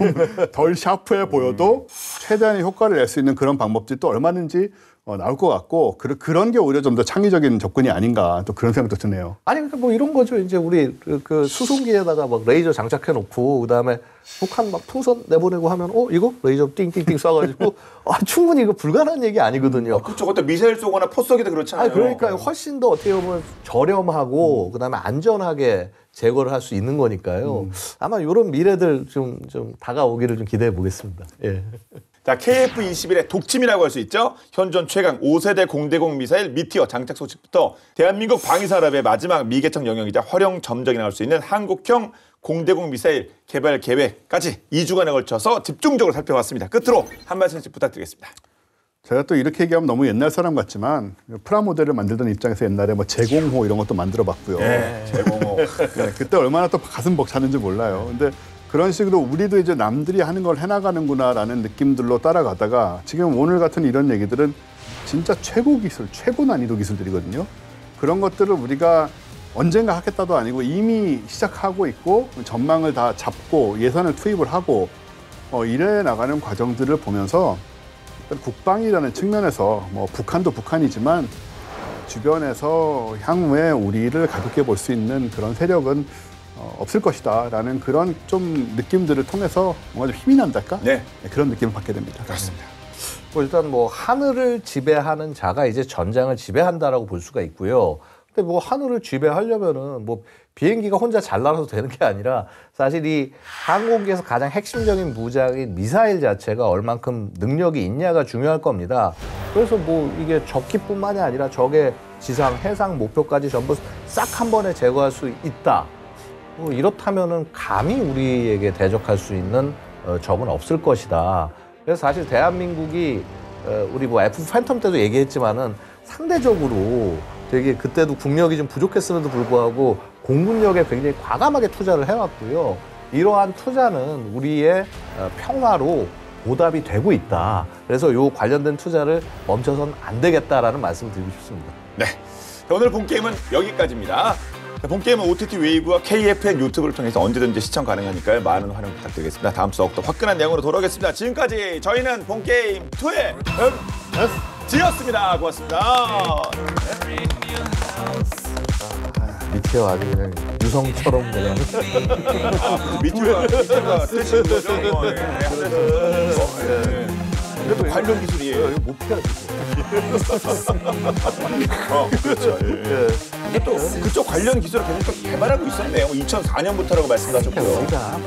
덜 샤프해 보여도 최대한의 효과를 낼 수 있는 그런 방법들이 또 얼마든지 나올 것 같고 그런 게 오히려 좀 더 창의적인 접근이 아닌가 또 그런 생각도 드네요. 아니 그러니까 뭐 이런 거죠. 이제 우리 그 수송기에다가 막 레이저 장착해 놓고 그다음에 북한 막 풍선 내보내고 하면 이거 레이저 띵띵띵 쏴가지고 충분히 이거 불가능한 얘기 아니거든요. 그렇죠. 그때 미사일 쏘거나 포 쏘기도 그렇잖아요. 아니 그러니까 훨씬 더 어떻게 보면 저렴하고 그다음에 안전하게 제거를 할 수 있는 거니까요. 아마 이런 미래들 좀 다가오기를 좀 기대해 보겠습니다. 예. 자, KF-21의 독침이라고 할 수 있죠. 현존 최강 5세대 공대공 미사일 미티어 장착 소식부터 대한민국 방위산업의 마지막 미개척 영역이자 활용 점정이 나올 수 있는 한국형 공대공 미사일 개발 계획까지 2주간에 걸쳐서 집중적으로 살펴봤습니다. 끝으로 한 말씀씩 부탁드리겠습니다. 제가 또 이렇게 얘기하면 너무 옛날 사람 같지만 프라모델을 만들던 입장에서 옛날에 뭐 제공호 이런 것도 만들어 봤고요. 제공호. 네, 그때 얼마나 또 가슴 벅찼는지 몰라요. 근데 그런 식으로 우리도 이제 남들이 하는 걸 해나가는구나라는 느낌들로 따라가다가 지금 오늘 같은 이런 얘기들은 진짜 최고 기술, 최고 난이도 기술들이거든요. 그런 것들을 우리가 언젠가 하겠다도 아니고 이미 시작하고 있고 전망을 다 잡고 예산을 투입을 하고 이래 나가는 과정들을 보면서 국방이라는 측면에서 뭐 북한도 북한이지만 주변에서 향후에 우리를 가볍게 볼 수 있는 그런 세력은 없을 것이다라는 그런 좀 느낌들을 통해서 뭔가 좀 힘이 난달까? 네. 그런 느낌을 받게 됩니다. 그렇습니다. 일단 뭐 하늘을 지배하는 자가 이제 전장을 지배한다라고 볼 수가 있고요. 근데 뭐 하늘을 지배하려면은 뭐 비행기가 혼자 잘 날아서 되는 게 아니라 사실 이 항공기에서 가장 핵심적인 무장인 미사일 자체가 얼만큼 능력이 있냐가 중요할 겁니다. 그래서 뭐 이게 적기뿐만이 아니라 적의 지상, 해상 목표까지 전부 싹 한 번에 제거할 수 있다. 이렇다면은 감히 우리에게 대적할 수 있는 적은 없을 것이다. 그래서 사실 대한민국이 우리 뭐 F 팬텀 때도 얘기했지만은 상대적으로 되게 그때도 국력이 좀 부족했음에도 불구하고 공군력에 굉장히 과감하게 투자를 해왔고요. 이러한 투자는 우리의 평화로 보답이 되고 있다. 그래서 요 관련된 투자를 멈춰선 안 되겠다라는 말씀을 드리고 싶습니다. 네. 오늘 본 게임은 여기까지입니다. 본 게임은 OTT 웨이브와 KFN 유튜브를 통해서 언제든지 시청 가능하니까요. 많은 활용 부탁드리겠습니다. 다음 주 더욱더 화끈한 내용으로 돌아오겠습니다. 지금까지 저희는 본 게임 2의 지였습니다. 고맙습니다. 미티어 아주 그냥 유성처럼 그냥. 미티어가 뜨신 거죠. 그래도 관련 기술이에요. 이거 못 피하지. 그렇죠. 근데 또 그쪽 관련 기술을 계속 또 개발하고 있었네요. 2004년부터라고 말씀하셨고요. 우리가